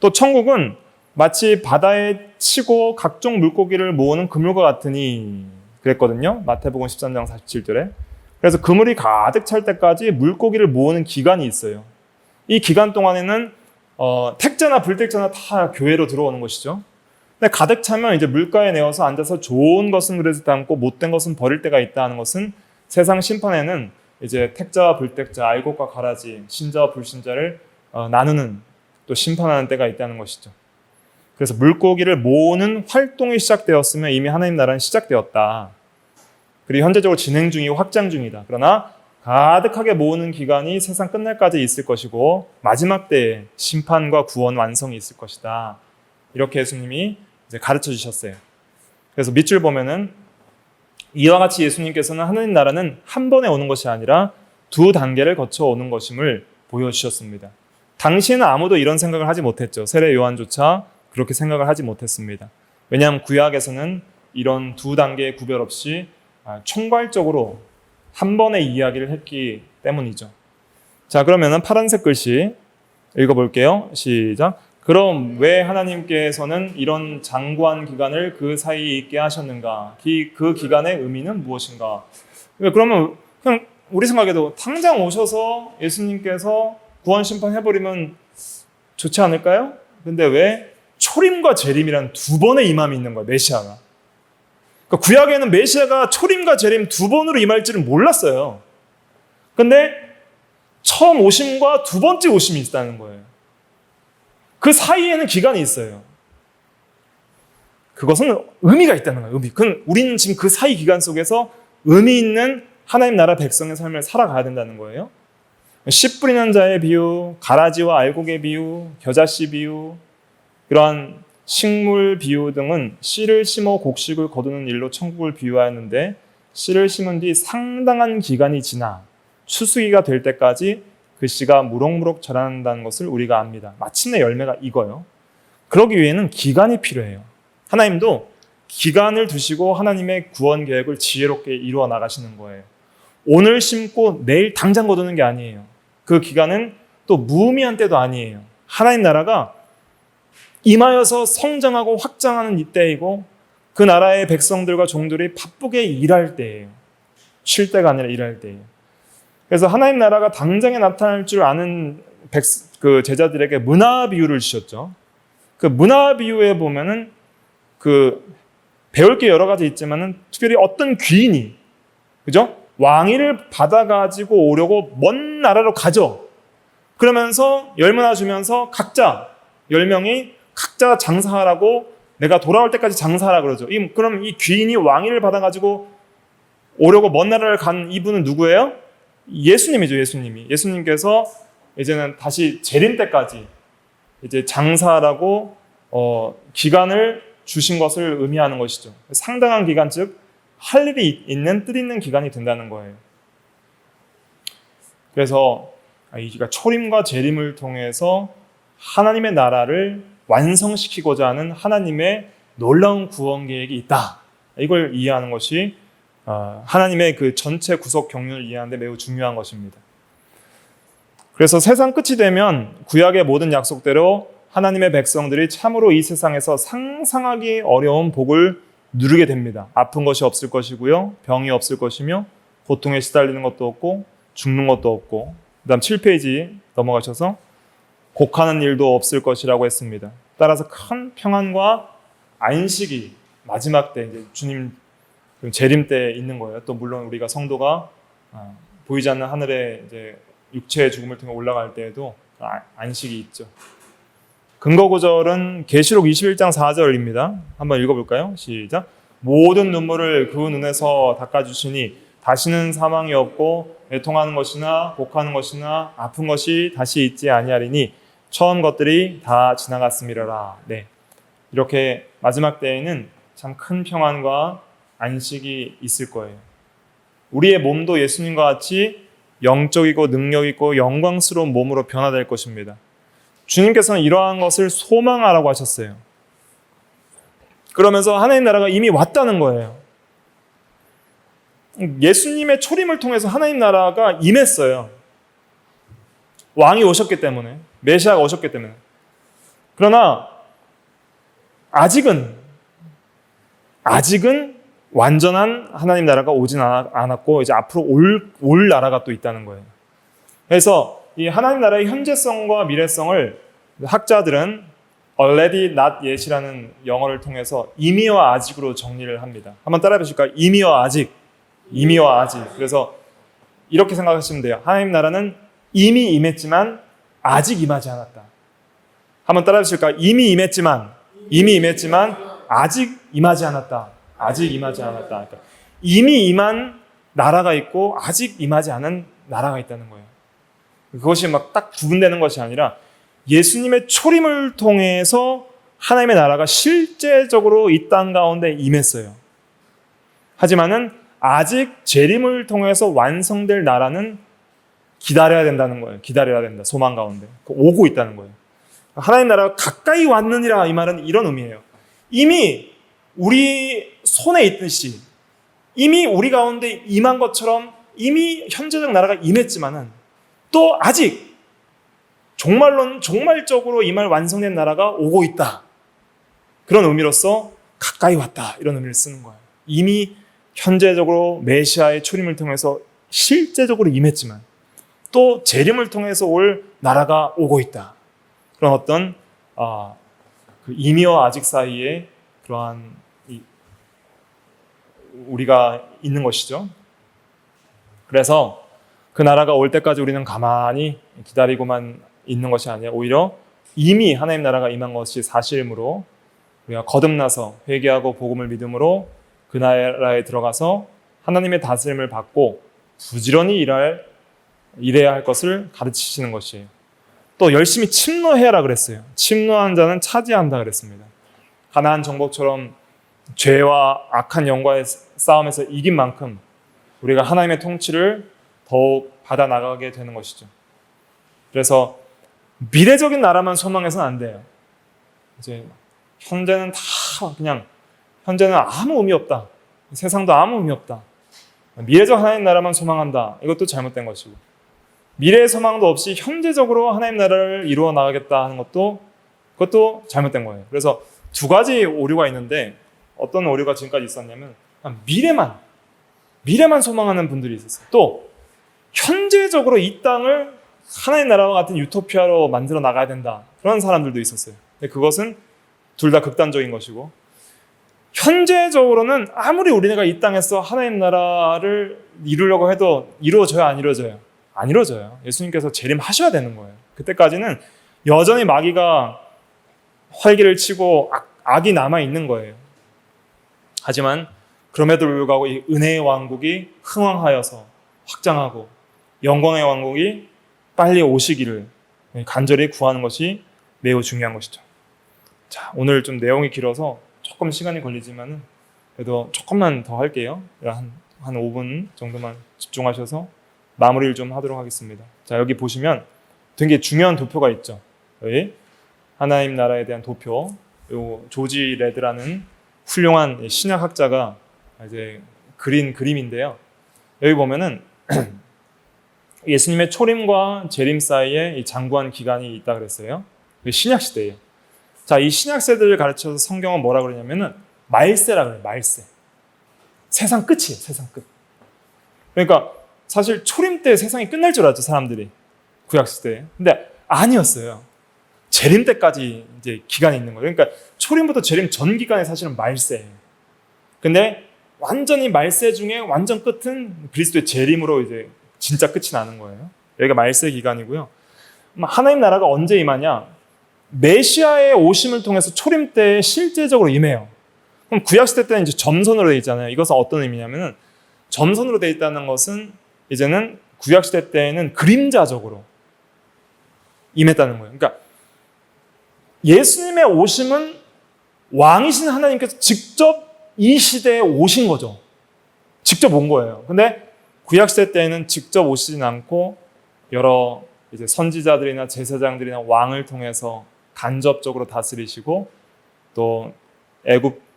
또 천국은 마치 바다에 치고 각종 물고기를 모으는 그물과 같으니 그랬거든요. 마태복음 13장 47절에. 그래서 그물이 가득 찰 때까지 물고기를 모으는 기간이 있어요. 이 기간 동안에는 택자나 불택자나 다 교회로 들어오는 것이죠. 근데 가득 차면 이제 물가에 내어서 앉아서 좋은 것은 그래서 담고 못된 것은 버릴 때가 있다 하는 것은 세상 심판에는 이제 택자와 불택자, 알곡과 가라지, 신자와 불신자를 나누는 또 심판하는 때가 있다는 것이죠. 그래서 물고기를 모으는 활동이 시작되었으면 이미 하나님 나라는 시작되었다. 그리고 현재적으로 진행 중이고 확장 중이다. 그러나 가득하게 모으는 기간이 세상 끝날까지 있을 것이고 마지막 때에 심판과 구원 완성이 있을 것이다. 이렇게 예수님이 이제 가르쳐 주셨어요. 그래서 밑줄 보면은 이와 같이 예수님께서는 하나님 나라는 한 번에 오는 것이 아니라 두 단계를 거쳐 오는 것임을 보여주셨습니다. 당시에는 아무도 이런 생각을 하지 못했죠. 세례 요한조차 그렇게 생각을 하지 못했습니다. 왜냐하면 구약에서는 이런 두 단계의 구별 없이 총괄적으로 한 번의 이야기를 했기 때문이죠. 자, 그러면은 파란색 글씨 읽어볼게요. 시작. 그럼 왜 하나님께서는 이런 장구한 기간을 그 사이에 있게 하셨는가? 그 기간의 의미는 무엇인가? 그러면 그냥 우리 생각에도 당장 오셔서 예수님께서 구원 심판해버리면 좋지 않을까요? 근데 왜 초림과 재림이란 두 번의 임함이 있는 거야, 메시아가. 그러니까 구약에는 메시아가 초림과 재림 두 번으로 임할지를 몰랐어요. 근데 처음 오심과 두 번째 오심이 있다는 거예요. 그 사이에는 기간이 있어요. 그것은 의미가 있다는 거예요. 그럼 우리는 지금 그 사이 기간 속에서 의미 있는 하나님 나라 백성의 삶을 살아가야 된다는 거예요. 씨 뿌리는 자의 비유, 가라지와 알곡의 비유, 겨자씨 비유, 이러한 식물 비유 등은 씨를 심어 곡식을 거두는 일로 천국을 비유하였는데, 씨를 심은 뒤 상당한 기간이 지나 추수기가 될 때까지 그 씨가 무럭무럭 자란다는 것을 우리가 압니다. 마침내 열매가 익어요. 그러기 위해는 기간이 필요해요. 하나님도 기간을 두시고 하나님의 구원 계획을 지혜롭게 이루어 나가시는 거예요. 오늘 심고 내일 당장 거두는 게 아니에요. 그 기간은 또 무의미한 때도 아니에요. 하나님 나라가 임하여서 성장하고 확장하는 이때이고, 그 나라의 백성들과 종들이 바쁘게 일할 때예요. 쉴 때가 아니라 일할 때예요. 그래서 하나님 나라가 당장에 나타날 줄 아는 그 제자들에게 문화 비유를 주셨죠. 그 문화 비유에 보면은 배울 게 여러 가지 있지만은 특별히 어떤 귀인이, 그죠? 왕위를 받아가지고 오려고 먼 나라로 가죠. 그러면서 10문화 주면서 각자 10명이 각자 장사하라고, 내가 돌아올 때까지 장사하라 그러죠. 그럼 이 귀인이 왕위를 받아가지고 오려고 먼 나라를 간 이분은 누구예요? 예수님이죠. 예수님께서 이제는 다시 재림 때까지 이제 장사하라고 기간을 주신 것을 의미하는 것이죠. 상당한 기간, 즉 할 일이 있는, 뜻 있는 기간이 된다는 거예요. 그래서 이가 초림과 재림을 통해서 하나님의 나라를 완성시키고자 하는 하나님의 놀라운 구원 계획이 있다. 이걸 이해하는 것이 하나님의 그 전체 구속 경륜을 이해하는 데 매우 중요한 것입니다. 그래서 세상 끝이 되면 구약의 모든 약속대로 하나님의 백성들이 참으로 이 세상에서 상상하기 어려운 복을 누리게 됩니다. 아픈 것이 없을 것이고요. 병이 없을 것이며, 고통에 시달리는 것도 없고 죽는 것도 없고, 그 다음 7페이지 넘어가셔서 곡하는 일도 없을 것이라고 했습니다. 따라서 큰 평안과 안식이 마지막 때, 이제 주님 재림 때 있는 거예요. 또 물론 우리가 성도가 보이지 않는 하늘에 이제 육체의 죽음을 통해 올라갈 때에도 안식이 있죠. 근거 구절은 계시록 21장 4절입니다. 한번 읽어볼까요? 시작. 모든 눈물을 그 눈에서 닦아주시니 다시는 사망이 없고 애통하는 것이나 곡하는 것이나 아픈 것이 다시 있지 아니하리니 처음 것들이 다 지나갔음이라라. 네, 이렇게 마지막 때에는 참 큰 평안과 안식이 있을 거예요. 우리의 몸도 예수님과 같이 영적이고 능력있고 영광스러운 몸으로 변화될 것입니다. 주님께서는 이러한 것을 소망하라고 하셨어요. 그러면서 하나님 나라가 이미 왔다는 거예요. 예수님의 초림을 통해서 하나님 나라가 임했어요. 왕이 오셨기 때문에, 메시아가 오셨기 때문에. 그러나 아직은 완전한 하나님 나라가 오진 않았고, 이제 앞으로 올 나라가 또 있다는 거예요. 그래서 이 하나님 나라의 현재성과 미래성을 학자들은 already not yet이라는 영어를 통해서 이미와 아직으로 정리를 합니다. 한번 따라해 보실까요? 이미와 아직. 그래서 이렇게 생각하시면 돼요. 하나님 나라는 이미 임했지만 아직 임하지 않았다. 한번 따라해 보실까요? 이미 임했지만 아직 임하지 않았다. 그러니까 이미 임한 나라가 있고 아직 임하지 않은 나라가 있다는 거예요. 그것이 막 딱 구분되는 것이 아니라 예수님의 초림을 통해서 하나님의 나라가 실제적으로 이 땅 가운데 임했어요. 하지만은 아직 재림을 통해서 완성될 나라는 기다려야 된다는 거예요. 기다려야 된다. 소망 가운데. 오고 있다는 거예요. 하나님 나라가 가까이 왔느니라, 이 말은 이런 의미예요. 이미 우리 손에 있듯이, 이미 우리 가운데 임한 것처럼 이미 현재적 나라가 임했지만은 또 아직 종말적으로 이 말 완성된 나라가 오고 있다. 그런 의미로서 가까이 왔다. 이런 의미를 쓰는 거예요. 이미 현재적으로 메시아의 초림을 통해서 실제적으로 임했지만 또 재림을 통해서 올 나라가 오고 있다. 그런 어떤 그 이미와 아직 사이에 그러한 우리가 있는 것이죠. 그래서 그 나라가 올 때까지 우리는 가만히 기다리고만 있는 것이 아니라 오히려 이미 하나님 나라가 임한 것이 사실이므로 우리가 거듭나서 회개하고 복음을 믿음으로 그 나라에 들어가서 하나님의 다스림을 받고 부지런히 일해야 할 것을 가르치시는 것이에요. 또 열심히 침노해라 그랬어요. 침노한 자는 차지한다 그랬습니다. 가나안 정복처럼 죄와 악한 영과의 싸움에서 이긴 만큼 우리가 하나님의 통치를 더욱 받아 나가게 되는 것이죠. 그래서 미래적인 나라만 소망해서는 안 돼요. 이제 현재는 아무 의미 없다. 세상도 아무 의미 없다. 미래적 하나님 나라만 소망한다. 이것도 잘못된 것이고, 미래의 소망도 없이 현재적으로 하나님 나라를 이루어 나가겠다 하는 그것도 잘못된 거예요. 그래서 두 가지 오류가 있는데, 어떤 오류가 지금까지 있었냐면 미래만 소망하는 분들이 있었어요. 또 현재적으로 이 땅을 하나님 나라와 같은 유토피아로 만들어 나가야 된다. 그런 사람들도 있었어요. 근데 그것은 둘 다 극단적인 것이고, 현재적으로는 아무리 우리가 이 땅에서 하나님 나라를 이루려고 해도 이루어져요, 안 이루어져요? 안 이루어져요. 예수님께서 재림하셔야 되는 거예요. 그때까지는 여전히 마귀가 활기를 치고 악이 남아있는 거예요. 하지만 그럼에도 불구하고 이 은혜의 왕국이 흥왕하여서 확장하고 영광의 왕국이 빨리 오시기를 간절히 구하는 것이 매우 중요한 것이죠. 자, 오늘 좀 내용이 길어서 조금 시간이 걸리지만 그래도 조금만 더 할게요. 한 5분 정도만 집중하셔서 마무리를 좀 하도록 하겠습니다. 자, 여기 보시면 되게 중요한 도표가 있죠. 여기 하나님 나라에 대한 도표. 요 조지 레드라는 훌륭한 신약학자가 이제 그린 그림인데요. 여기 보면은 예수님의 초림과 재림 사이에 이 장구한 기간이 있다 그랬어요. 신약 시대예요. 자, 이 신약 세대를 가르쳐서 성경은 뭐라 그러냐면은 말세라 그래요. 말세. 세상 끝이에요. 세상 끝. 그러니까 사실 초림 때 세상이 끝날 줄 알았죠, 사람들이. 구약 시대에. 근데 아니었어요. 재림 때까지 이제 기간이 있는 거예요. 그러니까 초림부터 재림 전 기간이 사실은 말세예요. 근데 완전히 말세 중에 완전 끝은 그리스도의 재림으로 이제 진짜 끝이 나는 거예요. 여기가 말세 기간이고요. 하나님 나라가 언제 임하냐? 메시아의 오심을 통해서 초림 때 실제적으로 임해요. 그럼 구약 시대 때는 이제 점선으로 되어 있잖아요. 이것은 어떤 의미냐면은 점선으로 되어 있다는 것은 이제는 구약 시대 때에는 그림자적으로 임했다는 거예요. 그러니까 예수님의 오심은 왕이신 하나님께서 직접 이 시대에 오신 거죠. 직접 온 거예요. 근데 구약 시대 때에는 직접 오시진 않고 여러 이제 선지자들이나 제사장들이나 왕을 통해서 간접적으로 다스리시고 또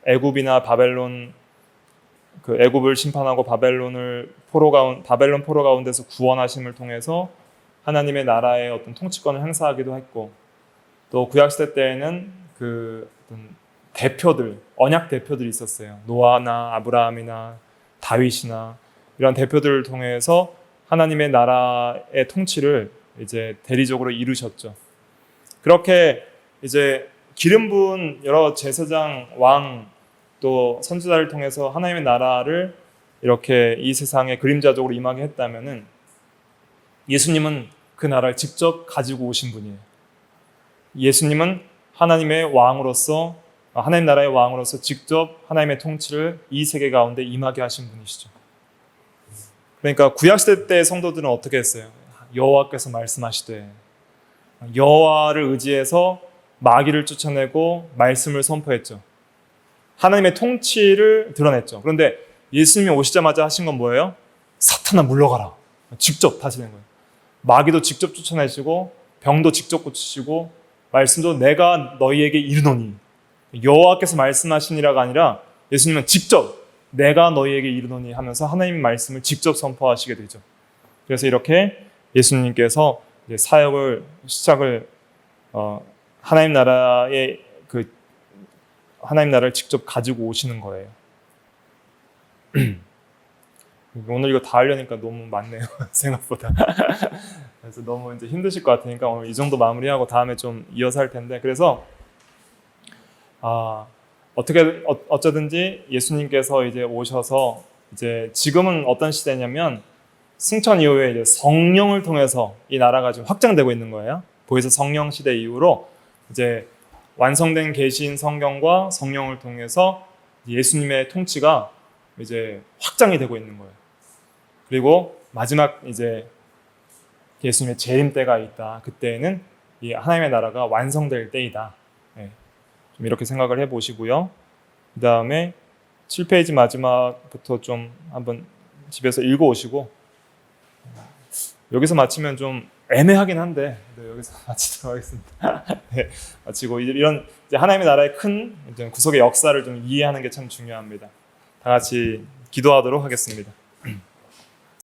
애굽이나 바벨론 그 애굽을 심판하고 바벨론 포로 가운데서 구원하심을 통해서 하나님의 나라의 어떤 통치권을 행사하기도 했고, 또 구약 시대 때에는 그 어떤 대표들, 언약 대표들이 있었어요. 노아나 아브라함이나 다윗이나 이런 대표들을 통해서 하나님의 나라의 통치를 이제 대리적으로 이루셨죠. 그렇게 이제 기름 부은 여러 제사장, 왕, 또 선지자를 통해서 하나님의 나라를 이렇게 이 세상에 그림자적으로 임하게 했다면은 예수님은 그 나라를 직접 가지고 오신 분이에요. 예수님은 하나님의 왕으로서, 하나님 나라의 왕으로서 직접 하나님의 통치를 이 세계 가운데 임하게 하신 분이시죠. 그러니까 구약시대 때 성도들은 어떻게 했어요? 여호와께서 말씀하시되, 여호와를 의지해서 마귀를 쫓아내고 말씀을 선포했죠. 하나님의 통치를 드러냈죠. 그런데 예수님이 오시자마자 하신 건 뭐예요? 사탄아 물러가라. 직접 하시는 거예요. 마귀도 직접 쫓아내시고 병도 직접 고치시고 말씀도 내가 너희에게 이르노니, 여호와께서 말씀하시니라가 아니라 예수님은 직접 내가 너희에게 이르노니 하면서 하나님의 말씀을 직접 선포하시게 되죠. 그래서 이렇게 예수님께서 이제 사역을 시작을 하나님 나라의 하나님 나라를 직접 가지고 오시는 거예요. 오늘 이거 다 하려니까 너무 많네요. 생각보다. 그래서 너무 이제 힘드실 것 같으니까 오늘 이 정도 마무리하고 다음에 좀 이어서 할 텐데, 그래서 어쩌든지 예수님께서 이제 오셔서 이제 지금은 어떤 시대냐면 승천 이후에 이제 성령을 통해서 이 나라가 지금 확장되고 있는 거예요. 보혜사 성령 시대 이후로 이제 완성된 계신 성경과 성령을 통해서 예수님의 통치가 이제 확장이 되고 있는 거예요. 그리고 마지막 이제 예수님의 재림 때가 있다. 그때에는 이 하나님의 나라가 완성될 때이다. 네. 좀 이렇게 생각을 해보시고요. 그 다음에 7페이지 마지막부터 좀 한번 집에서 읽어오시고, 여기서 마치면 좀 애매하긴 한데 여기서 마치도록 하겠습니다. 네, 마치고 이런 이제 하나님의 나라의 큰 구속의 역사를 좀 이해하는 게 참 중요합니다. 다 같이 기도하도록 하겠습니다.